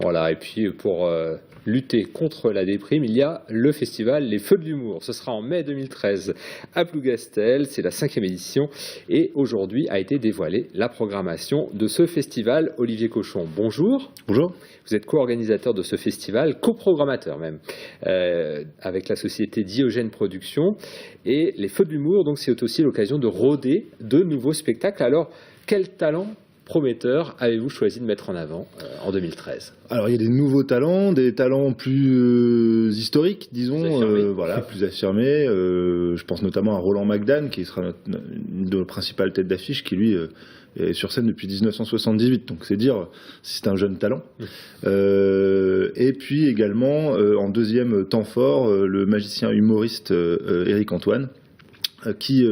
Voilà, et puis pour lutter contre la déprime, il y a le festival Les Feux de l'Humour. Ce sera en mai 2013 à Plougastel, c'est la 5e édition. Et aujourd'hui a été dévoilée la programmation de ce festival. Olivier Cochon, bonjour. Bonjour. Vous êtes co-organisateur de ce festival, coprogrammateur même, avec la société Diogène Productions. Et Les Feux de l'Humour, donc c'est aussi l'occasion de rôder de nouveaux spectacles. Alors, quel talent prometteur avez-vous choisi de mettre en avant en 2013? Alors il y a des nouveaux talents, des talents plus historiques, disons, voilà, plus affirmés. Je pense notamment à Roland McDan, qui sera une de nos principales têtes d'affiche, qui lui est sur scène depuis 1978. Donc c'est dire si c'est un jeune talent. Et puis également, en deuxième temps fort, le magicien humoriste Éric Antoine, qui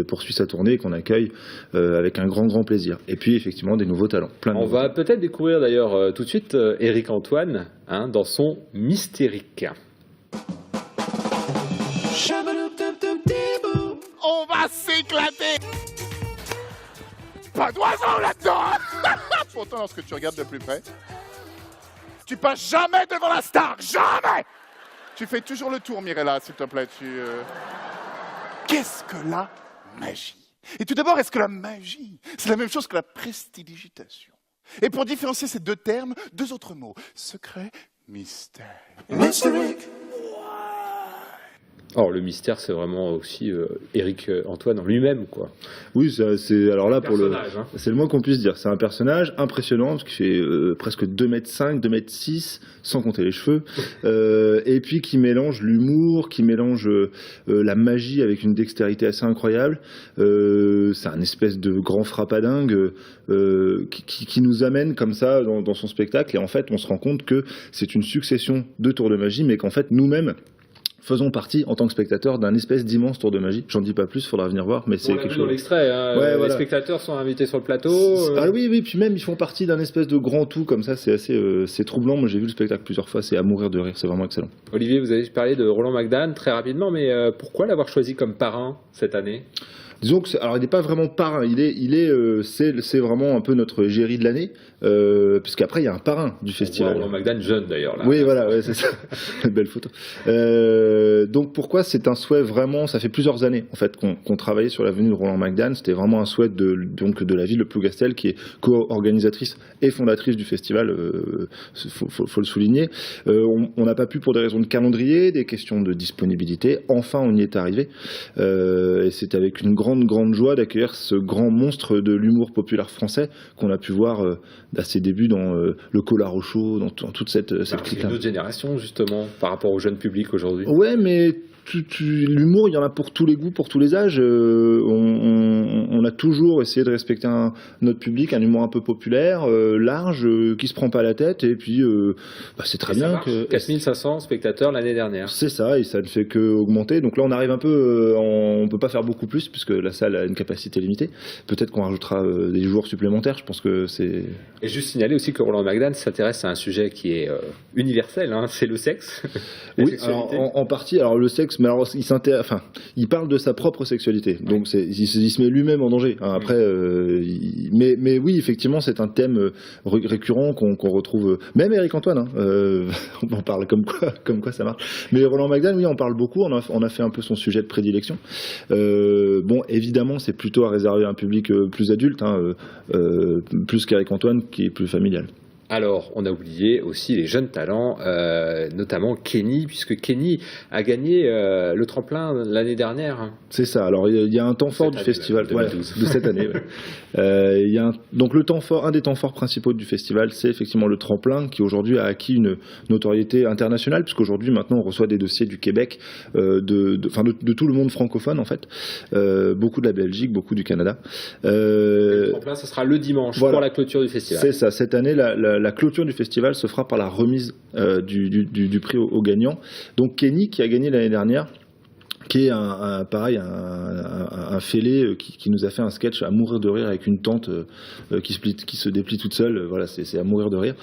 poursuit sa tournée et qu'on accueille avec un grand plaisir. Et puis effectivement des nouveaux talents. On va peut-être découvrir d'ailleurs tout de suite Éric Antoine dans son Mystérique. On va s'éclater. Pas d'oiseau là-dedans. Pourtant, lorsque tu regardes de plus près, tu passes jamais devant la star, jamais. Tu fais toujours le tour, Mirella, s'il te plaît. Qu'est-ce que la magie? Et tout d'abord, est-ce que la magie, c'est la même chose que la prestidigitation? Et pour différencier ces deux termes, deux autres mots. Secret, mystère. Mystérique. Or, le mystère, c'est vraiment aussi Éric Antoine en lui-même, quoi. Oui, c'est alors là pour c'est le moins qu'on puisse dire. C'est un personnage impressionnant parce qu'il fait presque 2,5 m, 2,6 m, sans compter les cheveux, et puis qui mélange l'humour, qui mélange la magie avec une dextérité assez incroyable. C'est un espèce de grand frappadingue qui nous amène comme ça dans son spectacle. Et en fait, on se rend compte que c'est une succession de tours de magie, mais qu'en fait, nous-mêmes, faisons partie, en tant que spectateurs, d'un espèce d'immense tour de magie. J'en dis pas plus, il faudra venir voir, mais c'est quelque chose. Dans l'extrait, hein, ouais, les voilà. spectateurs sont invités sur le plateau. Ah oui, puis même ils font partie d'un espèce de grand tout comme ça. C'est assez, c'est troublant. Moi, j'ai vu le spectacle plusieurs fois. C'est à mourir de rire. C'est vraiment excellent. Olivier, vous avez parlé de Roland McDan très rapidement, mais pourquoi l'avoir choisi comme parrain cette année? Disons que alors il n'est pas vraiment parrain, c'est vraiment un peu notre égérie de l'année, puisqu'après il y a un parrain du festival. Roland McDan jeune d'ailleurs là. Oui, voilà, ouais, c'est ça. Belle photo. Donc pourquoi c'est un souhait vraiment, ça fait plusieurs années en fait qu'on travaillait sur la venue de Roland McDan. C'était vraiment un souhait de la ville de Plougastel, qui est co-organisatrice et fondatrice du festival. Faut le souligner. On n'a pas pu pour des raisons de calendrier, des questions de disponibilité. Enfin, on y est arrivé. Et c'est avec une grande joie d'accueillir ce grand monstre de l'humour populaire français qu'on a pu voir à ses débuts dans le Collard au chaud, dans toute cette clique-là. Une autre génération justement par rapport au jeune public aujourd'hui. Ouais, mais l'humour, il y en a pour tous les goûts, pour tous les âges. On a toujours essayé de respecter notre public, un humour un peu populaire, large, qui se prend pas la tête, et puis c'est très bien que 4500 spectateurs l'année dernière. C'est ça, et ça ne fait que augmenter. Donc là, on arrive un peu, on peut pas faire beaucoup plus puisque la salle a une capacité limitée. Peut-être qu'on rajoutera des jours supplémentaires. Je pense que c'est. Et juste signaler aussi que Roland McDan s'intéresse à un sujet qui est universel, hein, c'est le sexe. Oui, alors, en partie. Alors le sexe, mais alors il parle de sa propre sexualité. Donc il se met lui-même en danger. Hein. Après, mais oui, effectivement, c'est un thème récurrent qu'on retrouve. Même Éric Antoine, hein, on en parle comme quoi ça marche. Mais Roland McDan, oui, on parle beaucoup. On a fait un peu son sujet de prédilection. Bon, évidemment, c'est plutôt à réserver à un public plus adulte, hein, plus qu'Éric Antoine, qui est plus familial. Alors, on a oublié aussi les jeunes talents, notamment Kenny, puisque Kenny a gagné le tremplin l'année dernière. C'est ça. Alors, il y a un temps fort du festival de cette année. Ouais. Donc, le temps fort, un des temps forts principaux du festival, c'est effectivement le tremplin, qui aujourd'hui a acquis une notoriété internationale, puisqu'aujourd'hui, maintenant, on reçoit des dossiers du Québec, de tout le monde francophone, en fait. Beaucoup de la Belgique, beaucoup du Canada. Le tremplin, ce sera le dimanche, voilà, pour la clôture du festival. C'est ça. Cette année, la clôture du festival se fera par la remise du prix aux gagnants. Donc Kenny, qui a gagné l'année dernière, qui est un fêlé qui nous a fait un sketch à mourir de rire avec une tante qui se déplie toute seule. Voilà, c'est à mourir de rire.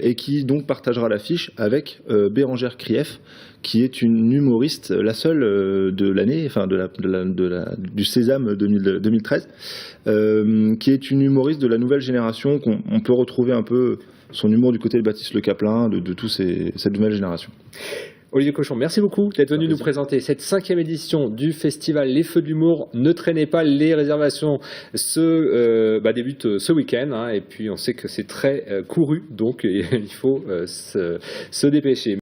Et qui donc partagera l'affiche avec Bérangère Krief, qui est une humoriste, la seule de l'année, enfin du Sésame 2013, qui est une humoriste de la nouvelle génération qu'on peut retrouver un peu son humour du côté de Baptiste Le Caplin, de tous cette nouvelle génération. Olivier Cochon, merci beaucoup d'être venu nous présenter cette 5e édition du festival Les Feux de l'Humour. Ne traînez pas, les réservations débutent ce week-end, hein, et puis on sait que c'est très couru, donc il faut se dépêcher.